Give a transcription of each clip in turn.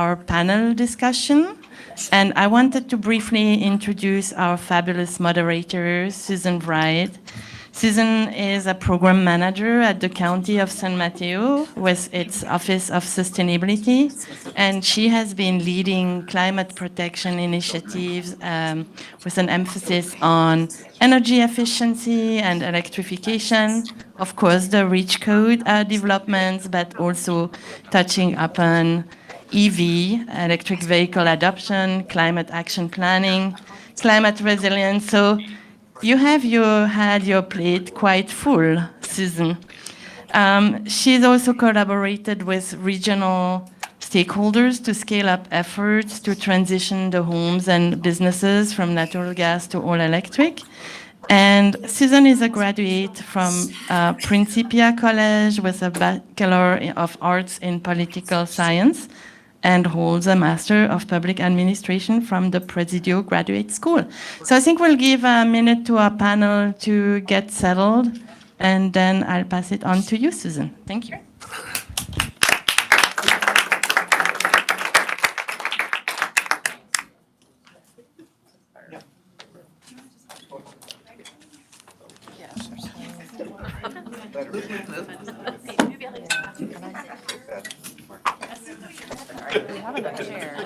our panel discussion. And I wanted to briefly introduce our fabulous moderator, Susan Wright. Susan is a program manager at the County of San Mateo with its Office of Sustainability, and she has been leading climate protection initiatives with an emphasis on energy efficiency and electrification, of course the REACH code developments, but also touching upon EV, electric vehicle adoption, climate action planning, climate resilience. So you have had your plate quite full, Susan. She's also collaborated with regional stakeholders to scale up efforts to transition the homes and businesses from natural gas to all electric. And Susan is a graduate from Principia College with a Bachelor of Arts in Political Science and holds a Master of Public Administration from the Presidio Graduate School. So I think we'll give a minute to our panel to get settled, and then I'll pass it on to you, Susan. Thank you. We have enough chairs.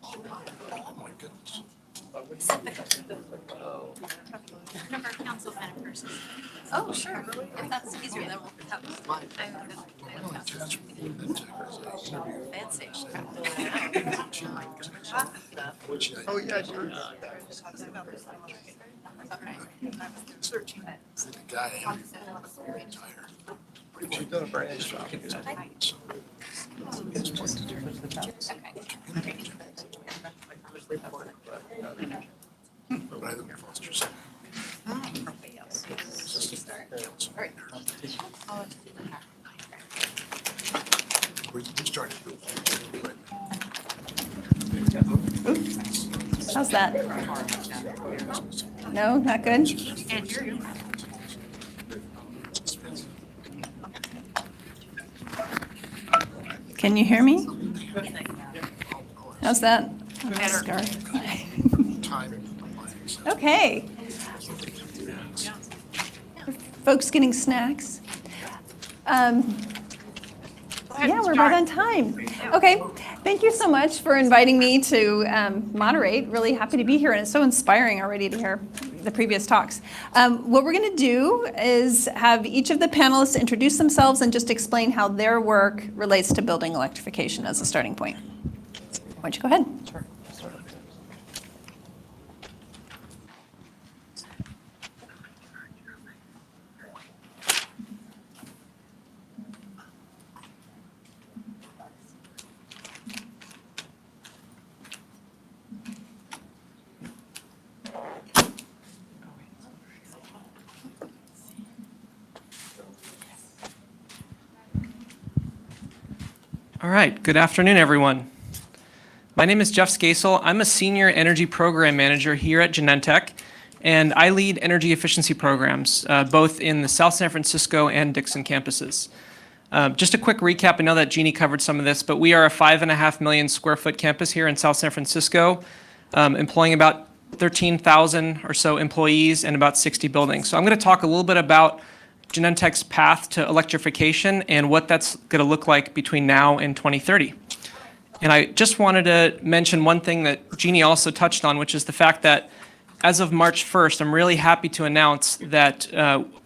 Oh my goodness. Number of council kind of person. Oh, sure. If that's easier, then we'll have fancy. Oh, yeah, sure. The guy very tired. She's done a very nice job. But I think Foster said. We're starting. How's that? No, not good? Can you hear me? How's that? Okay. Folks getting snacks? Yeah, we're right on time. Okay, thank you so much for inviting me to moderate. Really happy to be here, and it's so inspiring already to hear the previous talks. What we're going to do is have each of the panelists introduce themselves and just explain how their work relates to building electrification as a starting point. Why don't you go ahead? Sure. All right, good afternoon, everyone. My name is Jeff Skasel. I'm a senior energy program manager here at Genentech, and I lead energy efficiency programs, both in the South San Francisco and Dixon campuses. Just a quick recap, I know that Jeannie covered some of this, but we are a 5.5 million square foot campus here in South San Francisco, employing about 13,000 or so employees and about 60 buildings. So I'm going to talk a little bit about Genentech's path to electrification and what that's going to look like between now and 2030. And I just wanted to mention one thing that Jeannie also touched on, which is the fact that as of March 1st, I'm really happy to announce that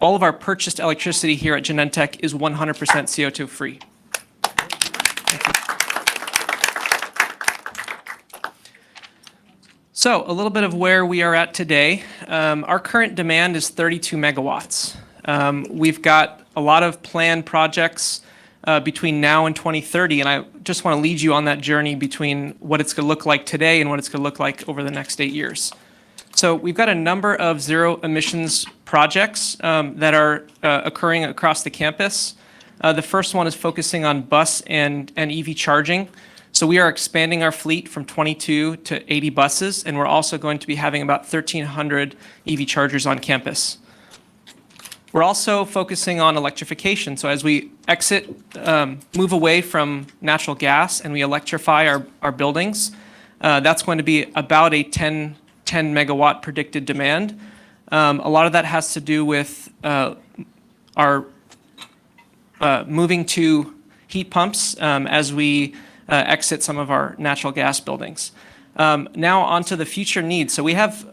all of our purchased electricity here at Genentech is 100% CO2 free. So a little bit of where we are at today. Our current demand is 32 megawatts. We've got a lot of planned projects between now and 2030, and I just want to lead you on that journey between what it's going to look like today and what it's going to look like over the next 8 years. So we've got a number of zero emissions projects that are occurring across the campus. The first one is focusing on bus and EV charging. So we are expanding our fleet from 22 to 80 buses, and we're also going to be having about 1,300 EV chargers on campus. We're also focusing on electrification. So as we move away from natural gas and we electrify our buildings, that's going to be about a 10 megawatt predicted demand. A lot of that has to do with our moving to heat pumps as we exit some of our natural gas buildings. Now onto the future needs. So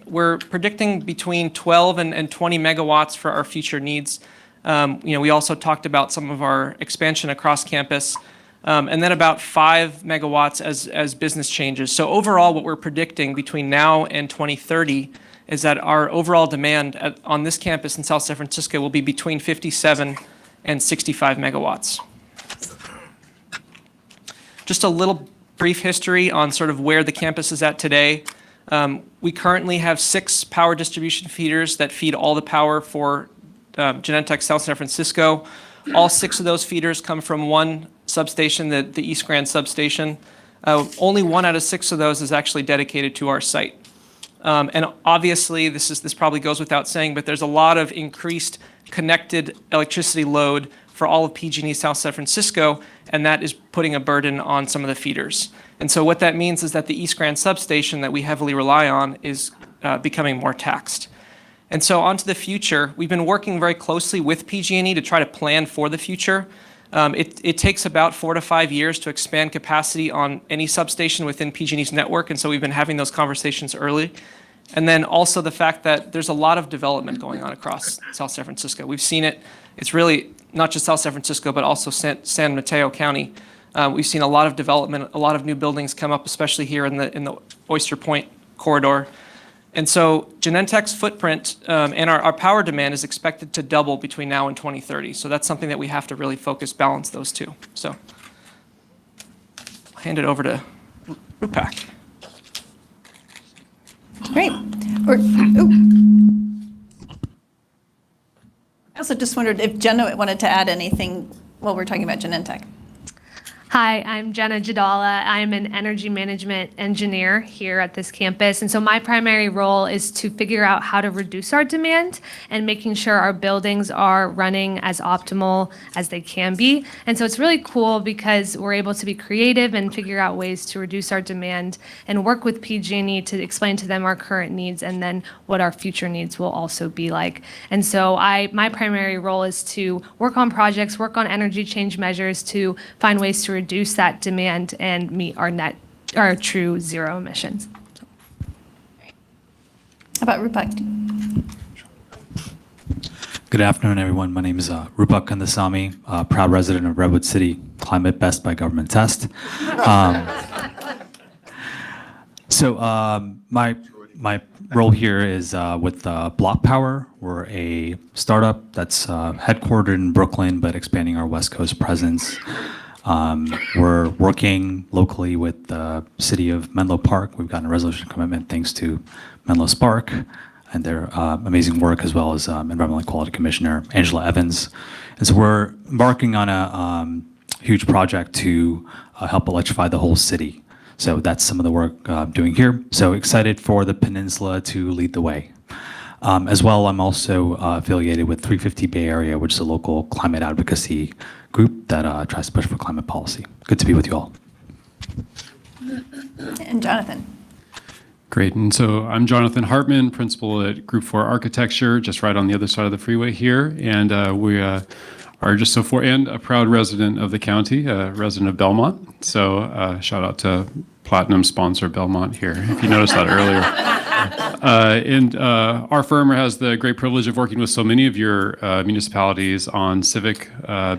we're predicting between 12 and 20 megawatts for our future needs. We also talked about some of our expansion across campus, and then about 5 megawatts as business changes. So overall, what we're predicting between now and 2030 is that our overall demand on this campus in South San Francisco will be between 57 and 65 megawatts. Just a little brief history on sort of where the campus is at today. We currently have 6 power distribution feeders that feed all the power for Genentech South San Francisco. All 6 of those feeders come from one substation, the East Grand substation. Only 1 out of 6 of those is actually dedicated to our site. And obviously, this probably goes without saying, but there's a lot of increased connected electricity load for all of PG&E South San Francisco, and that is putting a burden on some of the feeders. And so what that means is that the East Grand substation that we heavily rely on is becoming more taxed. And so on to the future, we've been working very closely with PG&E to try to plan for the future. It takes about 4 to 5 years to expand capacity on any substation within PG&E's network, and so we've been having those conversations early. And then also the fact that there's a lot of development going on across South San Francisco. We've seen it. It's really not just South San Francisco, but also San Mateo County. We've seen a lot of development, a lot of new buildings come up, especially here in the Oyster Point corridor. And so Genentech's footprint and our power demand is expected to double between now and 2030. So that's something that we have to really balance those two. So I'll hand it over to Rupak. Great. I also just wondered if Jenna wanted to add anything while we're talking about Genentech. Hi, I'm Jenna Jadala. I'm an energy management engineer here at this campus. And so my primary role is to figure out how to reduce our demand and making sure our buildings are running as optimal as they can be. And so it's really cool because we're able to be creative and figure out ways to reduce our demand and work with PG&E to explain to them our current needs and then what our future needs will also be like. And so my primary role is to work on projects, work on energy change measures to find ways to reduce that demand and meet our true zero emissions. How about Rupak? Good afternoon, everyone. My name is Rupak Kandasamy, proud resident of Redwood City, climate best by government test. My role here is with Block Power. We're a startup that's headquartered in Brooklyn, but expanding our West Coast presence. We're working locally with the city of Menlo Park. We've gotten a resolution commitment thanks to Menlo Spark and their amazing work, as well as Environmental Quality Commissioner Angela Evans. And so we're embarking on a huge project to help electrify the whole city. So that's some of the work I'm doing here. So excited for the peninsula to lead the way. As well, I'm also affiliated with 350 Bay Area, which is a local climate advocacy group that tries to push for climate policy. Good to be with you all. And Jonathan. Great. And so I'm Jonathan Hartman, principal at Group 4 Architecture, just right on the other side of the freeway here. And we are just and a proud resident of the county, resident of Belmont. So shout out to platinum sponsor Belmont here, if you noticed that earlier. And our firm has the great privilege of working with so many of your municipalities on civic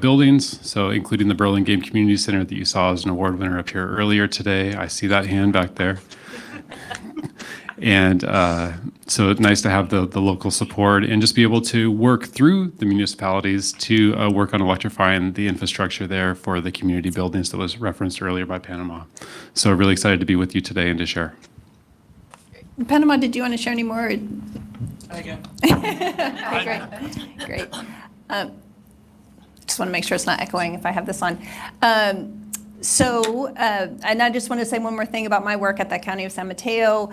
buildings, so including the Burlingame Community Center that you saw as an award winner up here earlier today. I see that hand back there. And so it's nice to have the local support and just be able to work through the municipalities to work on electrifying the infrastructure there for the community buildings that was referenced earlier by Panama. So really excited to be with you today and to share. Panama, did you want to share any more? Again. Okay, great. Just want to make sure it's not echoing if I have this on. And I just want to say one more thing about my work at the County of San Mateo.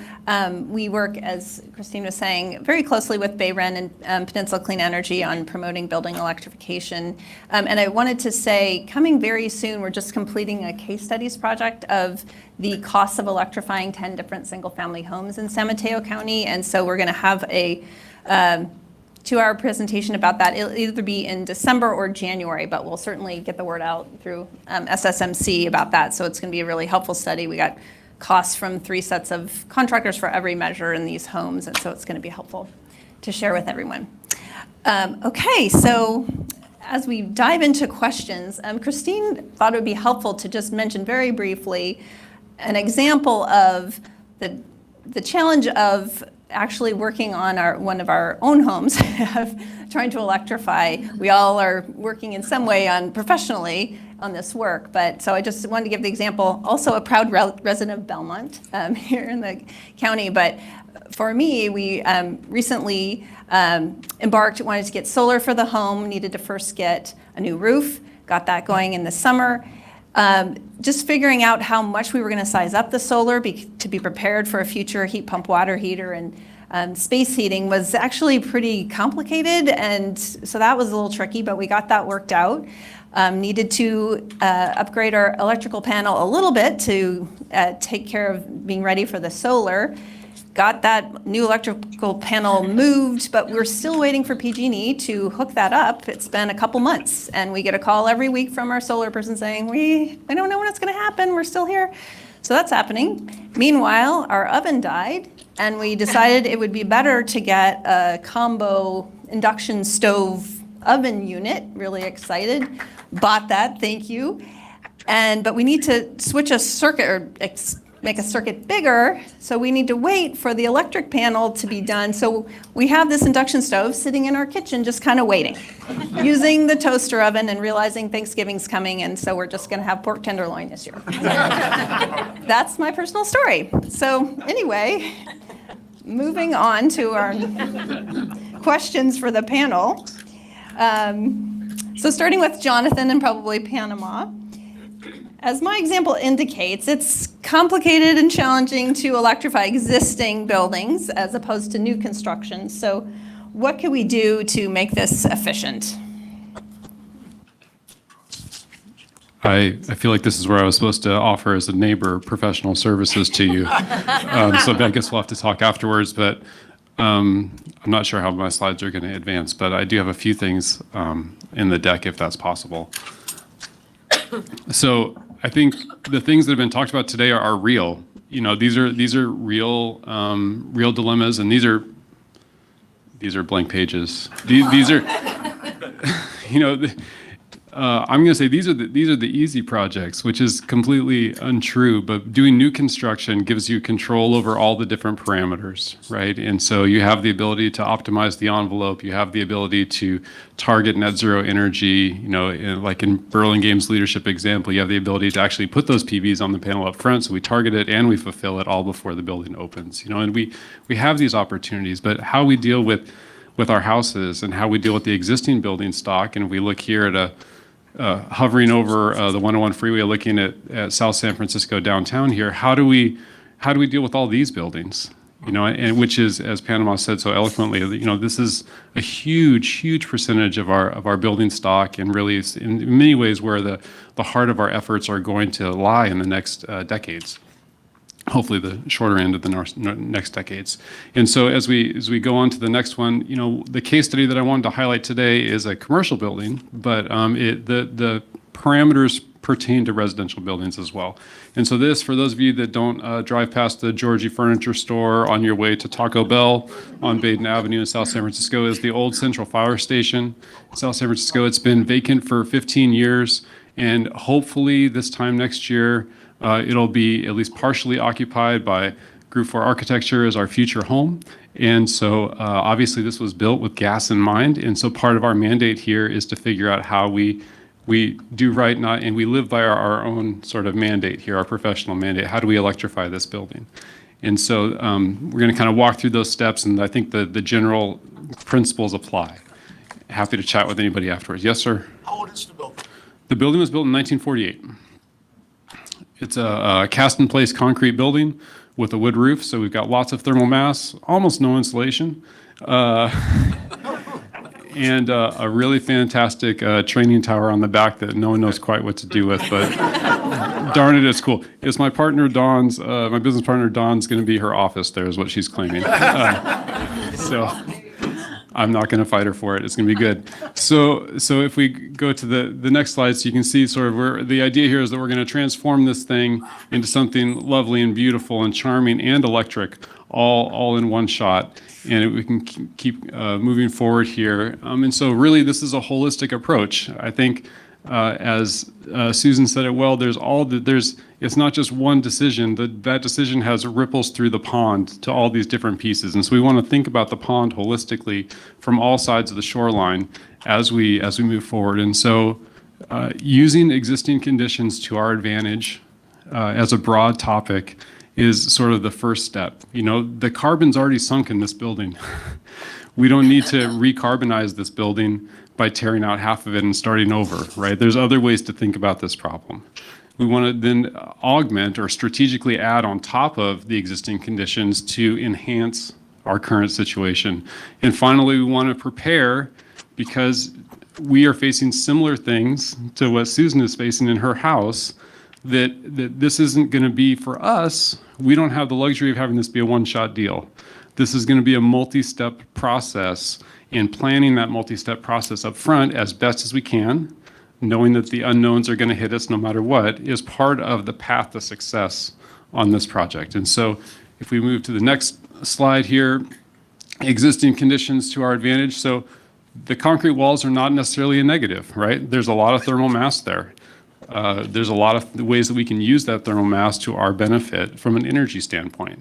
We work, as Christine was saying, very closely with Bayren and Peninsula Clean Energy on promoting building electrification. And I wanted to say, coming very soon, we're just completing a case studies project of the costs of electrifying 10 different single-family homes in San Mateo County. And so we're going to have a 2-hour presentation about that. It'll either be in December or January, but we'll certainly get the word out through SSMC about that. So it's going to be a really helpful study. We got costs from 3 sets of contractors for every measure in these homes, and so it's going to be helpful to share with everyone. Okay, so as we dive into questions, Christine thought it would be helpful to just mention very briefly an example of the challenge of actually working on one of our own homes, of trying to electrify. We all are working in some way professionally on this work, but so I just wanted to give the example. Also a proud resident of Belmont here in the county, but for me, we recently wanted to get solar for the home, needed to first get a new roof, got that going in the summer. Just figuring out how much we were going to size up the solar to be prepared for a future heat pump water heater and space heating was actually pretty complicated, and so that was a little tricky, but we got that worked out. Needed to upgrade our electrical panel a little bit to take care of being ready for the solar. Got that new electrical panel moved, but we're still waiting for PG&E to hook that up. It's been a couple months, and we get a call every week from our solar person saying, we don't know when it's going to happen. We're still here. So that's happening. Meanwhile, our oven died, and we decided it would be better to get a combo induction stove oven unit. Really excited. Bought that. Thank you. But we need to switch a circuit or make a circuit bigger, so we need to wait for the electric panel to be done. So we have this induction stove sitting in our kitchen just kind of waiting, using the toaster oven and realizing Thanksgiving's coming, and so we're just going to have pork tenderloin this year. That's my personal story. So anyway, moving on to our questions for the panel. So starting with Jonathan and probably Panama. As my example indicates, it's complicated and challenging to electrify existing buildings as opposed to new construction. So what can we do to make this efficient? I feel like this is where I was supposed to offer as a neighbor professional services to you. So I guess we'll have to talk afterwards, but I'm not sure how my slides are going to advance, but I do have a few things in the deck if that's possible. So I think the things that have been talked about today are real. You know, these are real real dilemmas, and these are blank pages. These are, you know, I'm going to say these are the easy projects, which is completely untrue. But doing new construction gives you control over all the different parameters, right? And so you have the ability to optimize the envelope. You have the ability to target net zero energy. You know, like in Burlingame's leadership example, you have the ability to actually put those PVs on the panel up front, so we target it and we fulfill it all before the building opens. You know, and we have these opportunities, but how we deal with our houses and how we deal with the existing building stock, and if we look here at hovering over the 101 freeway, looking at South San Francisco downtown here, how do we deal with all these buildings? You know, and which is, as Panama said so eloquently, you know, this is a huge percentage of our building stock, and really is in many ways where the heart of our efforts are going to lie in the next decades. Hopefully the shorter end of the next decades. And so as we go on to the next one, you know, the case study that I wanted to highlight today is a commercial building, but the parameters pertain to residential buildings as well. And so this, for those of you that don't drive past the Georgie Furniture Store on your way to Taco Bell on Baden Avenue in South San Francisco, is the old Central Fire Station in South San Francisco. It's been vacant for 15 years, and hopefully this time next year, it'll be at least partially occupied by Group 4 Architecture as our future home. And so obviously this was built with gas in mind. And so part of our mandate here is to figure out how we do right, and we live by our own sort of mandate here, our professional mandate. How do we electrify this building? And so we're going to kind of walk through those steps, and I think the general principles apply. Happy to chat with anybody afterwards. Yes, sir? How old is the building? The building was built in 1948. It's a cast-in-place concrete building with a wood roof, so we've got lots of thermal mass, almost no insulation, and a really fantastic training tower on the back that no one knows quite what to do with, but darn it, it's cool. It's my partner Dawn's, my business partner Dawn's going to be her office there, is what she's claiming. So I'm not going to fight her for it. It's going to be good. So if we go to the next slide, so you can see sort of where the idea here is that we're going to transform this thing into something lovely and beautiful and charming and electric, all in one shot. And we can keep moving forward here. And so really this is a holistic approach. I think as Susan said it well, it's not just one decision. That decision has ripples through the pond to all these different pieces. And so we want to think about the pond holistically from all sides of the shoreline as we move forward. And so using existing conditions to our advantage as a broad topic is sort of the first step. You know, the carbon's already sunk in this building. We don't need to recarbonize this building by tearing out half of it and starting over, right? There's other ways to think about this problem. We want to then augment or strategically add on top of the existing conditions to enhance our current situation. And finally, we want to prepare because we are facing similar things to what Susan is facing in her house, that this isn't going to be for us. We don't have the luxury of having this be a one-shot deal. This is going to be a multi-step process, and planning that multi-step process up front as best as we can, knowing that the unknowns are going to hit us no matter what, is part of the path to success on this project. And so if we move to the next slide here, existing conditions to our advantage. So the concrete walls are not necessarily a negative, right? There's a lot of thermal mass there. There's a lot of ways that we can use that thermal mass to our benefit from an energy standpoint.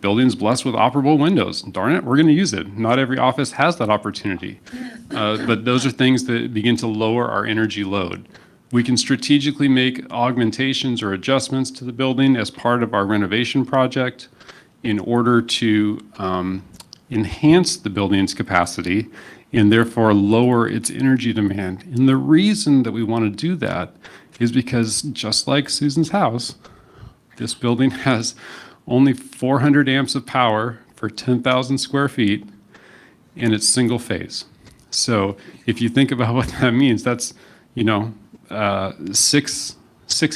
Buildings blessed with operable windows, darn it, we're going to use it. Not every office has that opportunity. But those are things that begin to lower our energy load. We can strategically make augmentations or adjustments to the building as part of our renovation project in order to enhance the building's capacity and therefore lower its energy demand. And the reason that we want to do that is because, just like Susan's house, this building has only 400 amps of power for 10,000 square feet, and it's single phase. So if you think about what that means, that's, you know, six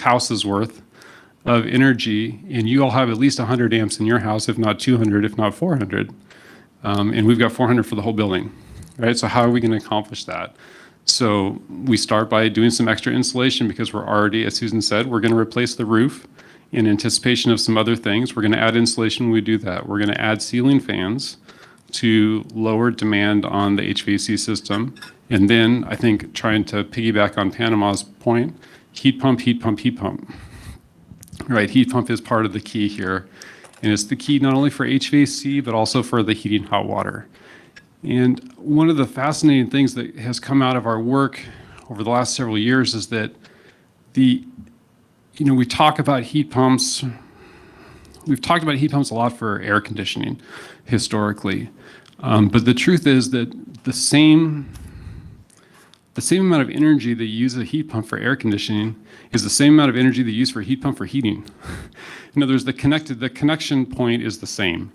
houses worth of energy, and you all have at least 100 amps in your house, if not 200, if not 400. And we've got 400 for the whole building, right? So how are we going to accomplish that? So we start by doing some extra insulation because we're already, as Susan said, we're going to replace the roof in anticipation of some other things. We're going to add insulation when we do that. We're going to add ceiling fans to lower demand on the HVAC system. And then, I think, trying to piggyback on Panama's point, heat pump, heat pump, heat pump. Right, heat pump is part of the key here. And it's the key not only for HVAC, but also for the heating hot water. And one of the fascinating things that has come out of our work over the last several years is that we talk about heat pumps. We've talked about heat pumps a lot for air conditioning historically. But the truth is that the same amount of energy that you use a heat pump for air conditioning is the same amount of energy that you use for a heat pump for heating. In other words, the connection point is the same,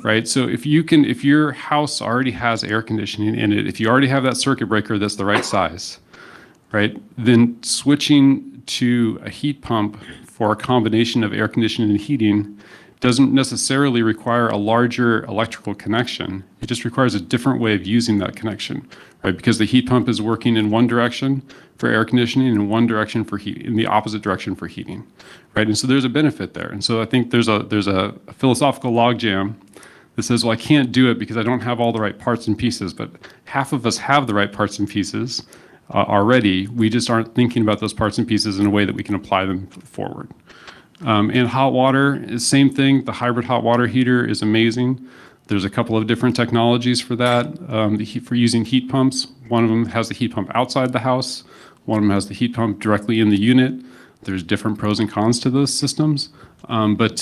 right? So if your house already has air conditioning in it, if you already have that circuit breaker that's the right size, right, then switching to a heat pump for a combination of air conditioning and heating doesn't necessarily require a larger electrical connection. It just requires a different way of using that connection, right? Because the heat pump is working in one direction for air conditioning and in one direction for heat, in the opposite direction for heating, right? And so there's a benefit there. And so I think there's a philosophical logjam that says, well, I can't do it because I don't have all the right parts and pieces, but half of us have the right parts and pieces already. We just aren't thinking about those parts and pieces in a way that we can apply them forward. And hot water is the same thing. The hybrid hot water heater is amazing. There's a couple of different technologies for that, for using heat pumps. One of them has the heat pump outside the house. One of them has the heat pump directly in the unit. There's different pros and cons to those systems. But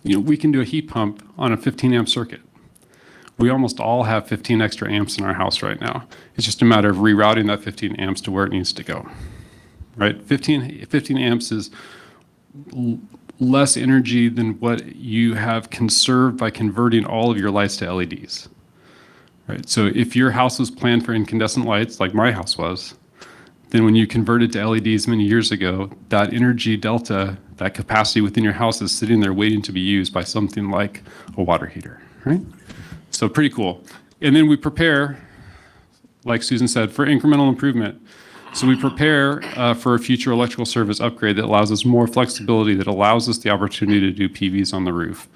we can do a heat pump on a 15 amp circuit. We almost all have 15 extra amps in our house right now. It's just a matter of rerouting that 15 amps to where it needs to go, right? 15 amps is less energy than what you have conserved by converting all of your lights to LEDs. Right? So if your house was planned for incandescent lights, like my house was, then when you converted to LEDs many years ago, that energy delta, that capacity within your house is sitting there waiting to be used by something like a water heater, right? So pretty cool. And then we prepare, like Susan said, for incremental improvement. So we prepare for a future electrical service upgrade that allows us more flexibility, that allows us the opportunity to do PVs on the roof,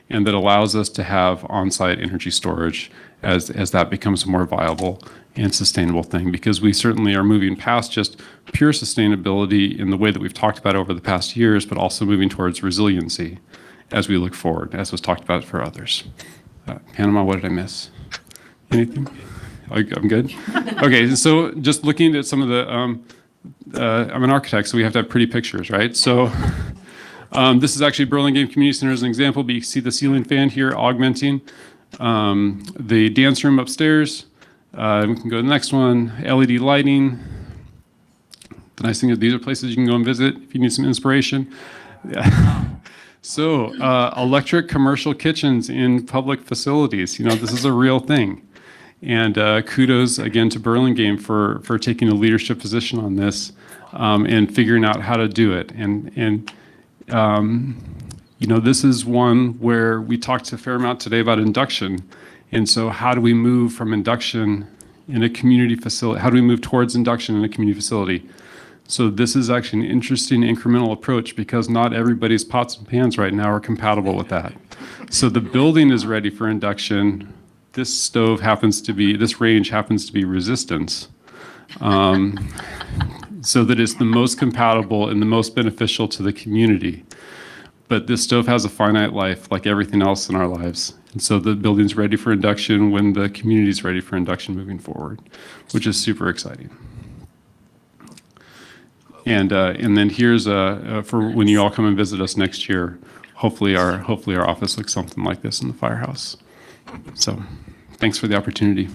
and that allows us to have on-site energy storage as that becomes a more viable and sustainable thing, because we certainly are moving past just pure sustainability in the way that we've talked about over the past years, but also moving towards resiliency as we look forward, as was talked about for others. Panama, what did I miss? Anything? I'm good? Okay, so just looking at some of the, I'm an architect, so we have to have pretty pictures, right? So this is actually Burlingame Community Center as an example, but you can see the ceiling fan here augmenting. The dance room upstairs, we can go to the next one, LED lighting. The nice thing is these are places you can go and visit if you need some inspiration. Yeah. So electric commercial kitchens in public facilities, this is a real thing. And kudos again to Burlingame for taking a leadership position on this and figuring out how to do it. And this is one where we talked a fair amount today about induction. And so how do we move from induction in a community facility? How do we move towards induction in a community facility? So this is actually an interesting incremental approach, because not everybody's pots and pans right now are compatible with that. So the building is ready for induction. This range happens to be resistance, so that it's the most compatible and the most beneficial to the community. But this stove has a finite life, like everything else in our lives. And so the building's ready for induction when the community's ready for induction moving forward, which is super exciting. And then here's for when you all come and visit us next year. Hopefully our office looks something like this in the firehouse. So, thanks for the opportunity.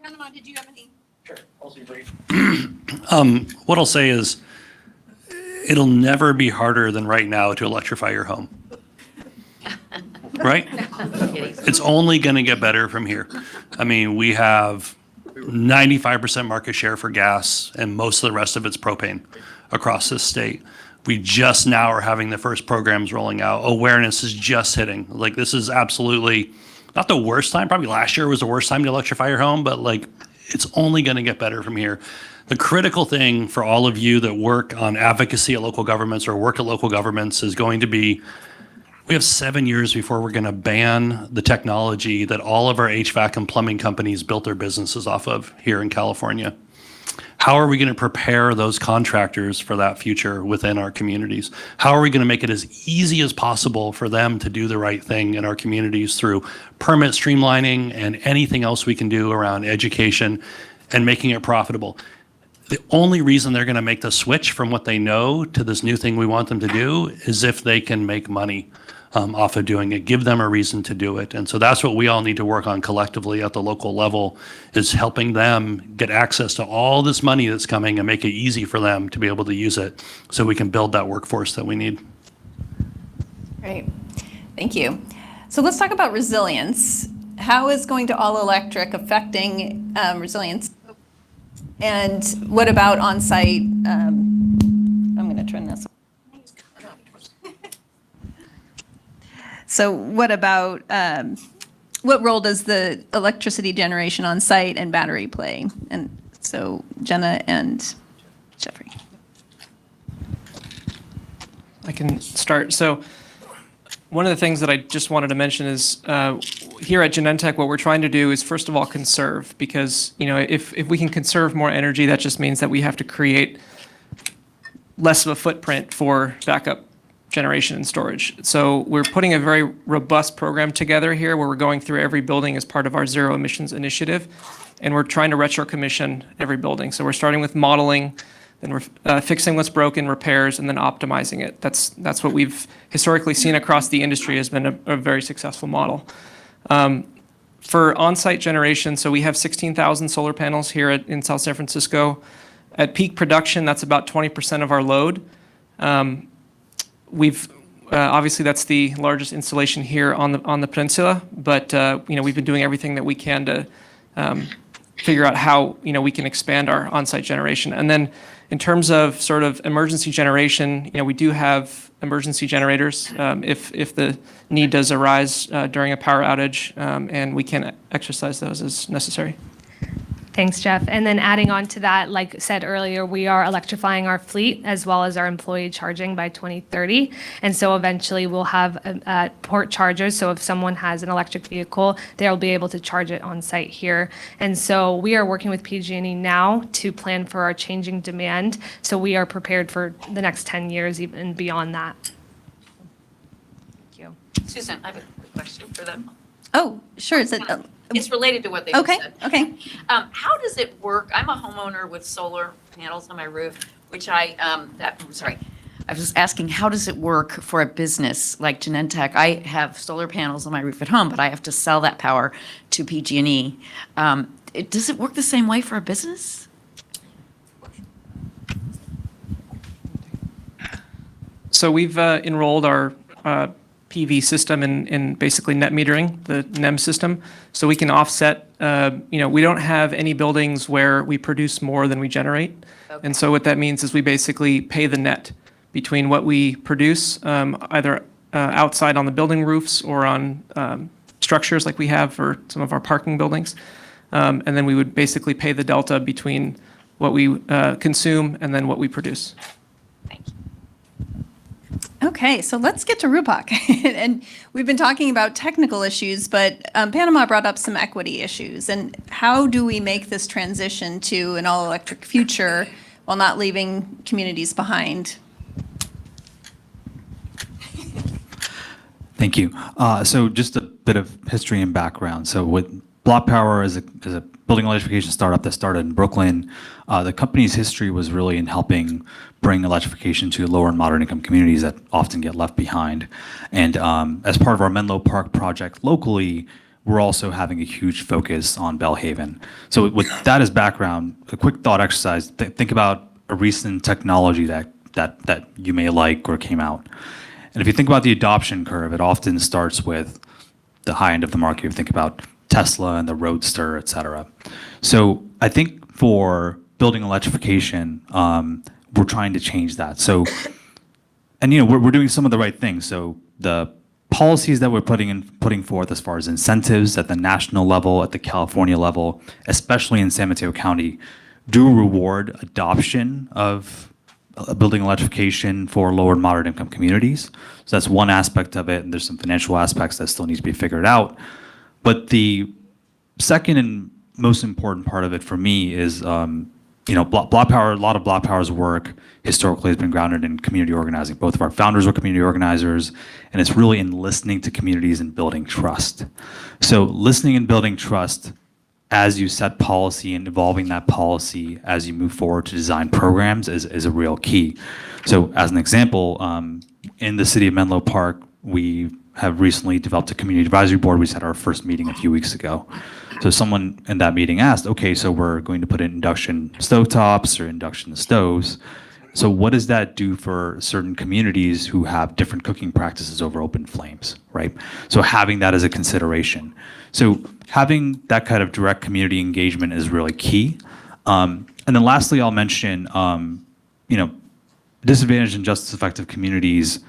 Panama, did you have any? Sure, I'll be brief. What I'll say is, it'll never be harder than right now to electrify your home. Right? It's only going to get better from here. I mean, we have 95% market share for gas, and most of the rest of it's propane across this state. We just now are having the first programs rolling out. Awareness is just hitting. Like, this is absolutely not the worst time. Probably last year was the worst time to electrify your home, but like, it's only going to get better from here. The critical thing for all of you that work on advocacy at local governments or work at local governments is going to be, we have 7 years before we're going to ban the technology that all of our HVAC and plumbing companies built their businesses off of here in California. How are we going to prepare those contractors for that future within our communities? How are we going to make it as easy as possible for them to do the right thing in our communities through permit streamlining and anything else we can do around education and making it profitable? The only reason they're going to make the switch from what they know to this new thing we want them to do is if they can make money off of doing it. Give them a reason to do it. And so that's what we all need to work on collectively at the local level, is helping them get access to all this money that's coming and make it easy for them to be able to use it so we can build that workforce that we need. Great. Thank you. So let's talk about resilience. How is going to all electric affecting resilience? And what about on-site? I'm going to turn this. So what about, what role does the electricity generation on site and battery play? And so Jenna and Jeffrey. I can start. So one of the things that I just wanted to mention is here at Genentech, what we're trying to do is, first of all, conserve, because if we can conserve more energy, that just means that we have to create less of a footprint for backup generation and storage. So we're putting a very robust program together here where we're going through every building as part of our zero emissions initiative, and we're trying to retro commission every building. So we're starting with modeling, then we're fixing what's broken, repairs, and then optimizing it. That's what we've historically seen across the industry has been a very successful model. For on-site generation, so we have 16,000 solar panels here in South San Francisco. At peak production, that's about 20% of our load. Obviously that's the largest installation here on the peninsula, but we've been doing everything that we can to figure out how we can expand our on-site generation. And then in terms of sort of emergency generation, we do have emergency generators if the need does arise during a power outage, and we can exercise those as necessary. Thanks, Jeff. And then adding on to that, like said earlier, we are electrifying our fleet as well as our employee charging by 2030. And so eventually we'll have port chargers. So if someone has an electric vehicle, they'll be able to charge it on site here. And so we are working with PG&E now to plan for our changing demand. So we are prepared for the next 10 years, even beyond that. Thank you. Susan, I have a quick question for them. Oh, sure. Is it, It's related to what they just okay, said. okay. How does it work? I'm a homeowner with solar panels on my roof, which I was asking, how does it work for a business like Genentech? I have solar panels on my roof at home, but I have to sell that power to PG&E. Does it work the same way for a business? So we've enrolled our PV system in basically net metering, the NEM system, so we can offset. We don't have any buildings where we produce more than we generate, and so what that means is we basically pay the net between what we produce, either outside on the building roofs or on structures like we have for some of our parking buildings, and then we would basically pay the delta between what we consume and then what we produce. Thank you. Okay, so let's get to Rupak. And we've been talking about technical issues, but Panama brought up some equity issues. And how do we make this transition to an all-electric future while not leaving communities behind? Thank you. So just a bit of history and background. So with Block Power is a building electrification startup that started in Brooklyn. The company's history was really in helping bring electrification to lower and moderate income communities that often get left behind. And as part of our Menlo Park project locally, we're also having a huge focus on Bellhaven. So with that as background, a quick thought exercise, think about a recent technology that you may like or came out. And if you think about the adoption curve, it often starts with the high end of the market. You think about Tesla and the Roadster, et cetera. So I think for building electrification, we're trying to change that. So, and we're doing some of the right things. So the policies that we're putting forth as far as incentives at the national level, at the California level, especially in San Mateo County, do reward adoption of building electrification for lower and moderate income communities. So that's one aspect of it, and there's some financial aspects that still need to be figured out. But the second and most important part of it for me is, Block Power, a lot of Block Power's work historically has been grounded in community organizing. Both of our founders were community organizers, and it's really in listening to communities and building trust. So listening and building trust as you set policy and evolving that policy as you move forward to design programs is a real key. So as an example, in the city of Menlo Park, we have recently developed a community advisory board. We had our first meeting a few weeks ago. So someone in that meeting asked, okay, so we're going to put in induction stovetops or induction stoves. So what does that do for certain communities who have different cooking practices over open flames, right? So having that as a consideration. So having that kind of direct community engagement is really key. And then lastly, I'll mention, disadvantaged and justice effective communities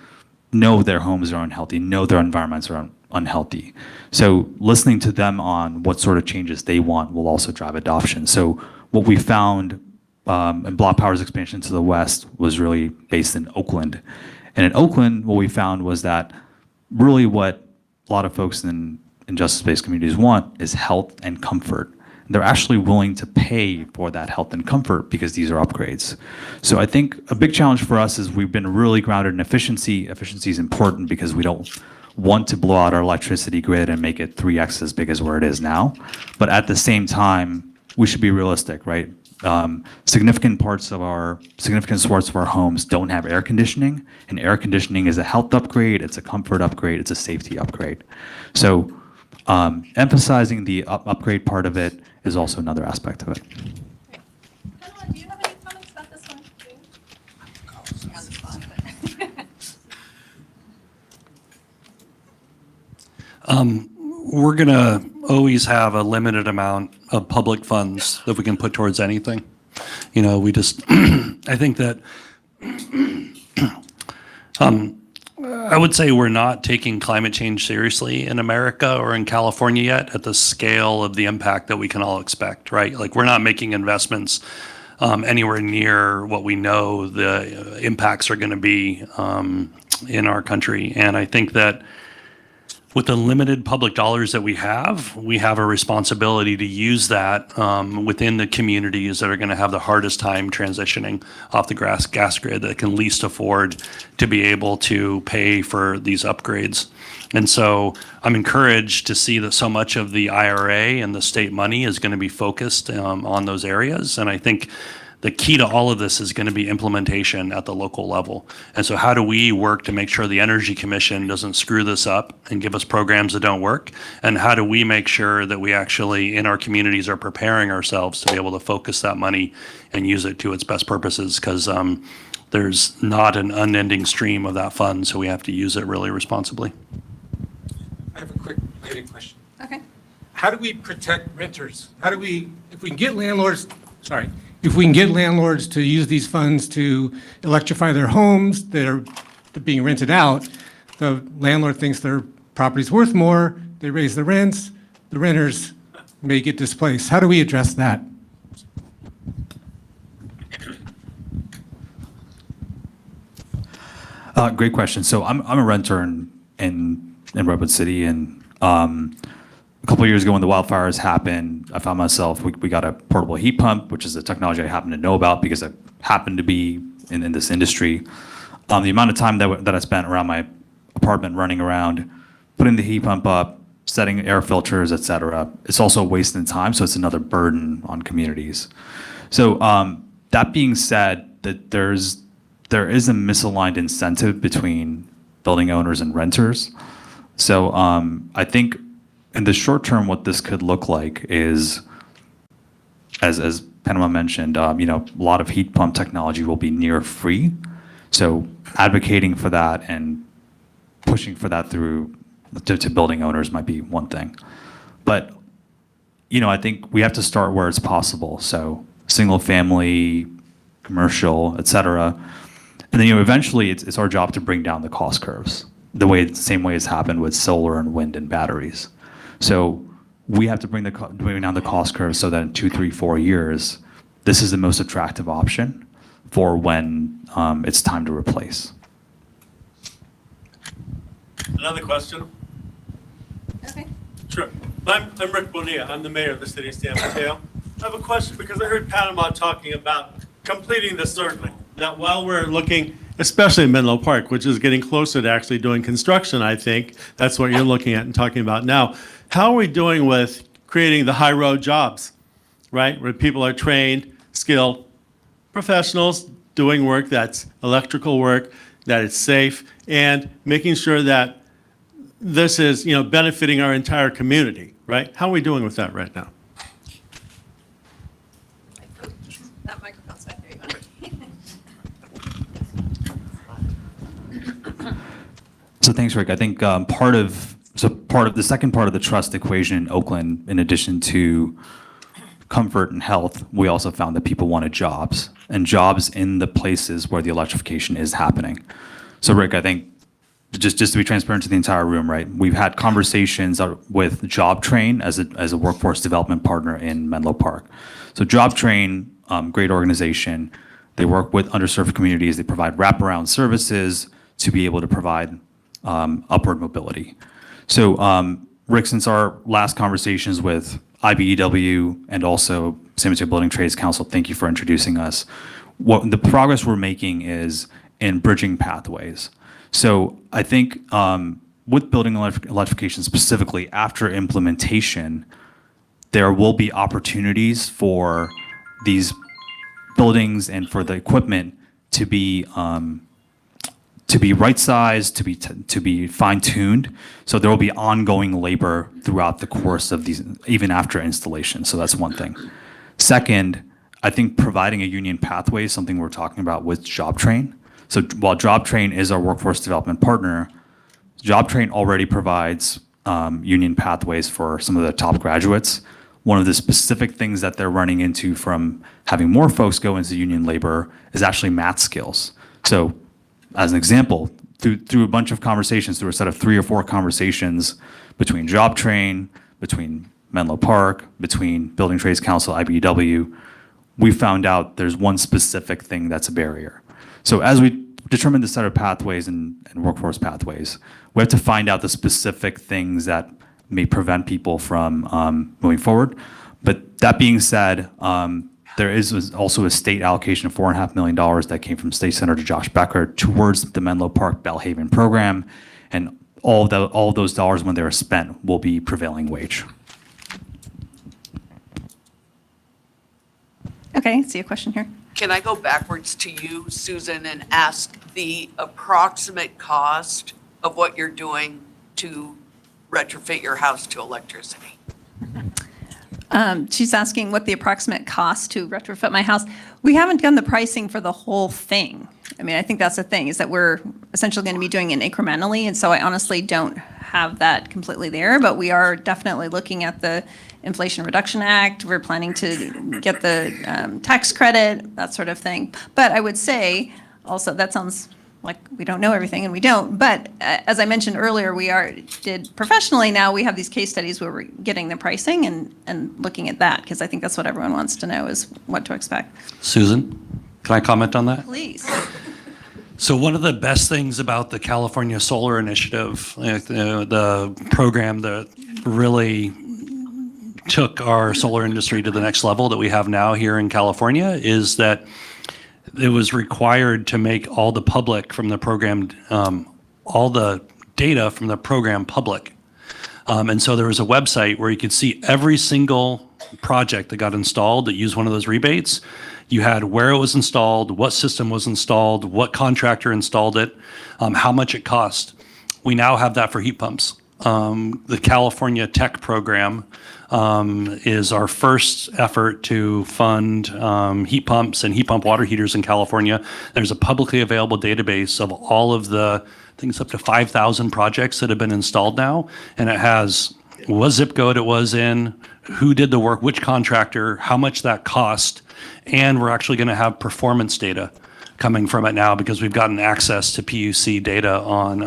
know their homes are unhealthy, know their environments are unhealthy. So listening to them on what sort of changes they want will also drive adoption. So what we found in Block Power's expansion to the west was really based in Oakland. And in Oakland, what we found was that really what a lot of folks in justice-based communities want is health and comfort. They're actually willing to pay for that health and comfort because these are upgrades. So I think a big challenge for us is we've been really grounded in efficiency. Efficiency is important because we don't want to blow out our electricity grid and make it 3x as big as where it is now. But at the same time, we should be realistic, right? Significant parts of our homes don't have air conditioning, and air conditioning is a health upgrade, it's a comfort upgrade, it's a safety upgrade. So Emphasizing the upgrade part of it is also another aspect of it. Pamela, do you have any comments about this one? We're going to always have a limited amount of public funds that we can put towards anything. You know, we just, I think that, I would say we're not taking climate change seriously in America or in California yet at the scale of the impact that we can all expect, right? Like, we're not making investments anywhere near what we know the impacts are going to be in our country. And I think that with the limited public dollars that we have a responsibility to use that within the communities that are going to have the hardest time transitioning off the gas grid, that can least afford to be able to pay for these upgrades. And so I'm encouraged to see that so much of the IRA and the state money is going to be focused on those areas. And I think the key to all of this is going to be implementation at the local level. And so how do we work to make sure the Energy Commission doesn't screw this up and give us programs that don't work? And how do we make sure that we actually, in our communities, are preparing ourselves to be able to focus that money and use it to its best purposes? Because there's not an unending stream of that fund, so we have to use it really responsibly. I have a quick related question. Okay. How do we protect renters? How do we, if we can get landlords, if we can get landlords to use these funds to electrify their homes that are being rented out, the landlord thinks their property's worth more, they raise the rents, the renters may get displaced. How do we address that? Great question. So I'm a renter in Redwood City, and a couple of years ago when the wildfires happened, I found myself, we got a portable heat pump, which is a technology I happen to know about because I happen to be in this industry. The amount of time that I spent around my apartment running around, putting the heat pump up, setting air filters, et cetera, it's also a waste in time, so it's another burden on communities. So that being said, that there is a misaligned incentive between building owners and renters. So I think in the short term, what this could look like is, as Panama mentioned, a lot of heat pump technology will be near free. So advocating for that and pushing for that through to building owners might be one thing. But, I think we have to start where it's possible. So single family, commercial, et cetera. And then, eventually it's our job to bring down the cost curves, the same way it's happened with solar and wind and batteries. So we have to bring down the cost curve so that in 2, 3, 4 years, this is the most attractive option for when it's time to replace. Another question? Okay. Sure. I'm Rick Bonilla. I'm the mayor of the city of San Mateo. I have a question because I heard Panama talking about completing the circling. Now, while we're looking, especially in Menlo Park, which is getting closer to actually doing construction, I think that's what you're looking at and talking about now. How are we doing with creating the high road jobs, right? Where people are trained, skilled professionals doing work that's electrical work, that it's safe, and making sure that this is, benefiting our entire community, right? How are we doing with that right now? That microphone's back there. So thanks, Rick. I think part of the second part of the trust equation in Oakland, in addition to comfort and health, we also found that people wanted jobs, and jobs in the places where the electrification is happening. So Rick, I think just to be transparent to the entire room, right? We've had conversations with JobTrain as a workforce development partner in Menlo Park. So JobTrain, great organization. They work with underserved communities. They provide wraparound services to be able to provide upward mobility. So Rick, since our last conversations with IBEW and also San Mateo Building Trades Council, thank you for introducing us. What the progress we're making is in bridging pathways. So I think with building electrification specifically, after implementation, there will be opportunities for these buildings and for the equipment to be to be right-sized, to be fine-tuned. So there will be ongoing labor throughout the course of these, even after installation. So that's one thing. Second, I think providing a union pathway is something we're talking about with JobTrain. So while JobTrain is our workforce development partner, JobTrain already provides union pathways for some of the top graduates. One of the specific things that they're running into from having more folks go into union labor is actually math skills. So as an example, through a bunch of conversations, through a set of 3 or 4 conversations between JobTrain, between Menlo Park, between Building Trades Council, IBEW, we found out there's one specific thing that's a barrier. So as we determine the set of pathways and workforce pathways, we have to find out the specific things that may prevent people from moving forward. But that being said, there is also a state allocation of $4.5 million that came from State Senator Josh Becker towards the Menlo Park Bellhaven program, and all of those dollars, when they're spent, will be prevailing wage. Okay, see a question here. Can I go backwards to you, Susan, and ask the approximate cost of what you're doing to retrofit your house to electricity? She's asking what the approximate cost to retrofit my house. We haven't done the pricing for the whole thing. I mean, I think that's the thing, is that we're essentially going to be doing it incrementally, and so I honestly don't have that completely there, but we are definitely looking at the Inflation Reduction Act. We're planning to get the tax credit, that sort of thing. But I would say, also, that sounds like we don't know everything, and we don't. But as I mentioned earlier, did professionally now, we have these case studies where we're getting the pricing and looking at that, because I think that's what everyone wants to know, is what to expect. Susan, can I comment on that? Please. So one of the best things about the California Solar Initiative, the program that really took our solar industry to the next level that we have now here in California, is that it was required to make all the public from the program, all the data from the program public. And so there was a website where you could see every single project that got installed that used one of those rebates. You had where it was installed, what system was installed, what contractor installed it, how much it cost. We now have that for heat pumps. The California Tech Program is our first effort to fund heat pumps and heat pump water heaters in California. There's a publicly available database of all of the, I think it's up to 5,000 projects that have been installed now, and it has what zip code it was in, who did the work, which contractor, how much that cost, and we're actually going to have performance data coming from it now, because we've gotten access to PUC data on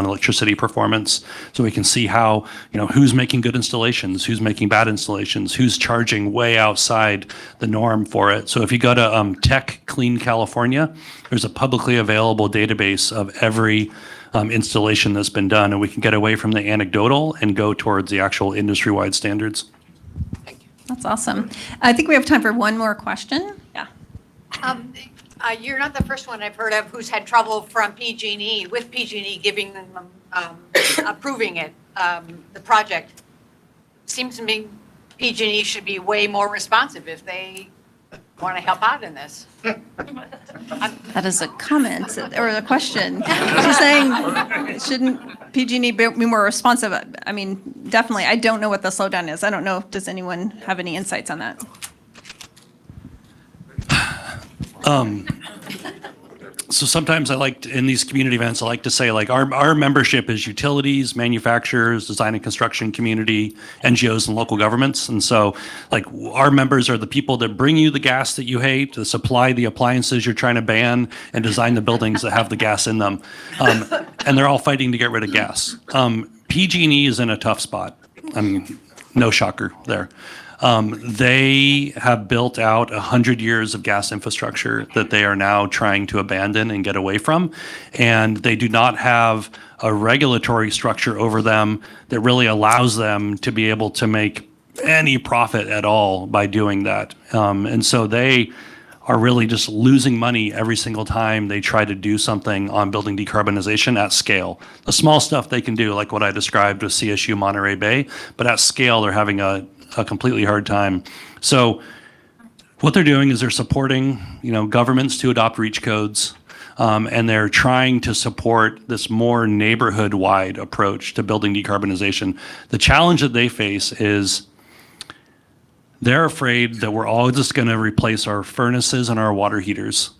electricity performance, so we can see how, who's making good installations, who's making bad installations, who's charging way outside the norm for it. So if you go to Tech Clean California, there's a publicly available database of every installation that's been done, and we can get away from the anecdotal and go towards the actual industry-wide standards. That's awesome. I think we have time for one more question. Yeah. You're not the first one I've heard of who's had trouble from PG&E, with PG&E giving them, approving it, the project. Seems to me PG&E should be way more responsive if they want to help out in this. That is a comment or a question. She's saying, shouldn't PG&E be more responsive? I mean, definitely. I don't know what the slowdown is. I don't know. Does anyone have any insights on that? So sometimes in these community events, I like to say, our membership is utilities, manufacturers, design and construction community, NGOs, and local governments. And so our members are the people that bring you the gas that you hate, to supply the appliances you're trying to ban, and design the buildings that have the gas in them. And they're all fighting to get rid of gas. PG&E is in a tough spot. I mean, no shocker there. They have built out 100 years of gas infrastructure that they are now trying to abandon and get away from. And they do not have a regulatory structure over them that really allows them to be able to make any profit at all by doing that. And so they are really just losing money every single time they try to do something on building decarbonization at scale. The small stuff they can do, like what I described with CSU Monterey Bay, but at scale they're having a completely hard time. So what they're doing is they're supporting, governments to adopt REACH codes. And they're trying to support this more neighborhood-wide approach to building decarbonization. The challenge that they face is they're afraid that we're all just going to replace our furnaces and our water heaters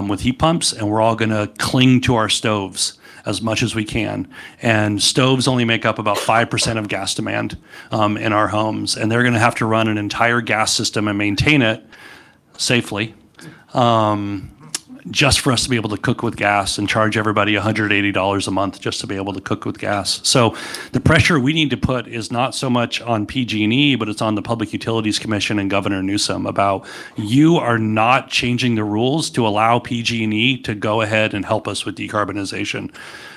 with heat pumps, and we're all going to cling to our stoves as much as we can. And stoves only make up about 5% of gas demand in our homes, and they're going to have to run an entire gas system and maintain it safely, just for us to be able to cook with gas and charge everybody $180 a month just to be able to cook with gas. So the pressure we need to put is not so much on PG&E, but it's on the Public Utilities Commission and Governor Newsom about, you are not changing the rules to allow PG&E to go ahead and help us with decarbonization.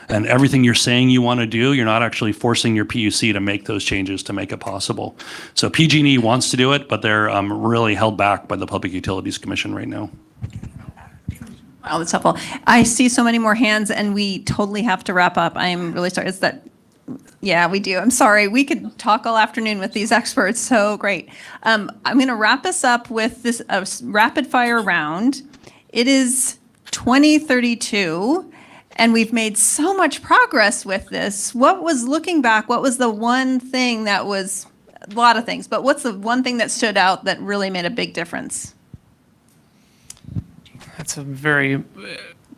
And everything you're saying you want to do, you're not actually forcing your PUC to make those changes to make it possible. So PG&E wants to do it, but they're really held back by the Public Utilities Commission right now. Wow, that's helpful. I see so many more hands, and we totally have to wrap up. I am really sorry. Yeah, we do. I'm sorry. We could talk all afternoon with these experts. So great. I'm going to wrap us up with this rapid fire round. It is 2032, and we've made so much progress with this. Looking back, what was the one thing that was, a lot of things, but what's the one thing that stood out that really made a big difference? That's a very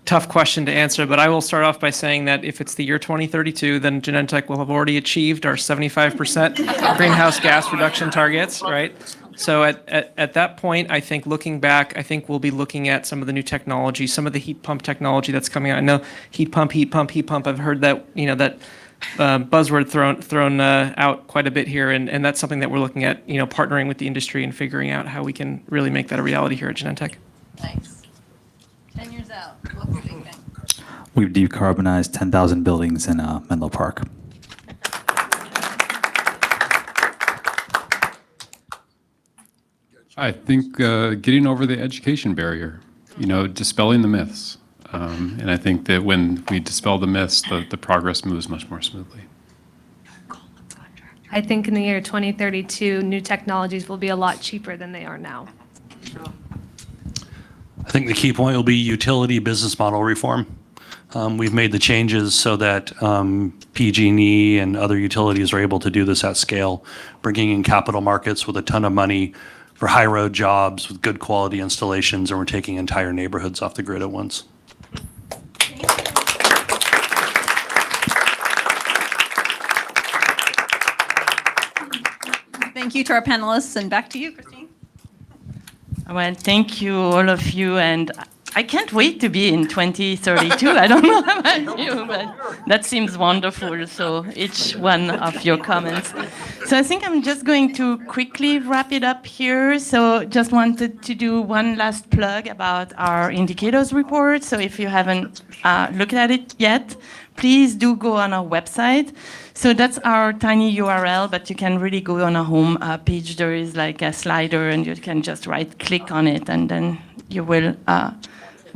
tough question to answer, but I will start off by saying that if it's the year 2032, then Genentech will have already achieved our 75% greenhouse gas reduction targets, right? So at that point, I think looking back, I think we'll be looking at some of the new technology, some of the heat pump technology that's coming out. I know heat pump. I've heard that, that buzzword thrown out quite a bit here, and that's something that we're looking at, partnering with the industry and figuring out how we can really make that a reality here at Genentech. Nice. 10 years out. What's the big thing? We've decarbonized 10,000 buildings in Menlo Park. I think getting over the education barrier, dispelling the myths. And I think that when we dispel the myths, the progress moves much more smoothly. I think in the year 2032, new technologies will be a lot cheaper than they are now. I think the key point will be utility business model reform. We've made the changes so that PG&E and other utilities are able to do this at scale, bringing in capital markets with a ton of money for high road jobs with good quality installations, and we're taking entire neighborhoods off the grid at once. Thank you to our panelists, and back to you, Christine. Well, thank you, all of you, and I can't wait to be in 2032. I don't know about you, but that seems wonderful, so each one of your comments. So I think I'm just going to quickly wrap it up here. So just wanted to do one last plug about our indicators report. So if you haven't looked at it yet, please do go on our website. So that's our tiny URL, but you can really go on a home page. There is like a slider, and you can just right-click on it, and then you will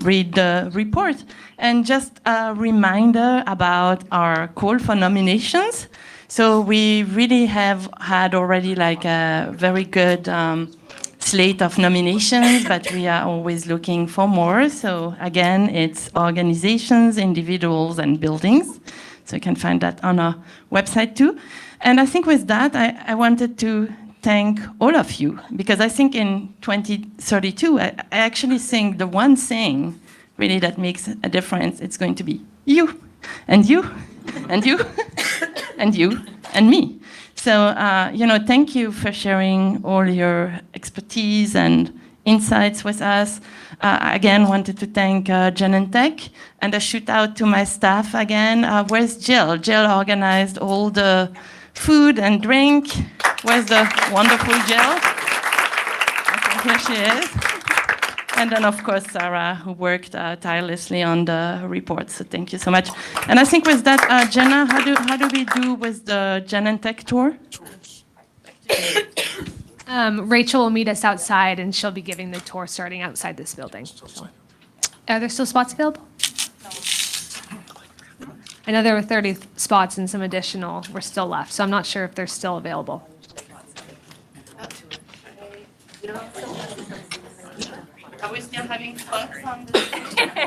read the report. And just a reminder about our call for nominations. So we really have had already like a very good slate of nominations, but we are always looking for more. So again, it's organizations, individuals, and buildings. So you can find that on our website too. And I think with that, I wanted to thank all of you, because I think in 2032, I actually think the one thing really that makes a difference, it's going to be you, and you, and you, and you, and me. So, thank you for sharing all your expertise and insights with us. Again, wanted to thank Genentech, and a shout out to my staff again. Where's Jill? Jill organized all the food and drink. Where's the wonderful Jill? Okay, here she is. And then, of course, Sarah, who worked tirelessly on the report. So thank you so much. And I think with that, Jenna, how do we do with the Genentech tour? Rachel will meet us outside, and she'll be giving the tour starting outside this building. Are there still spots available? I know there were 30 spots, and some additional were still left, so I'm not sure if they're still available. Are we still having spots on the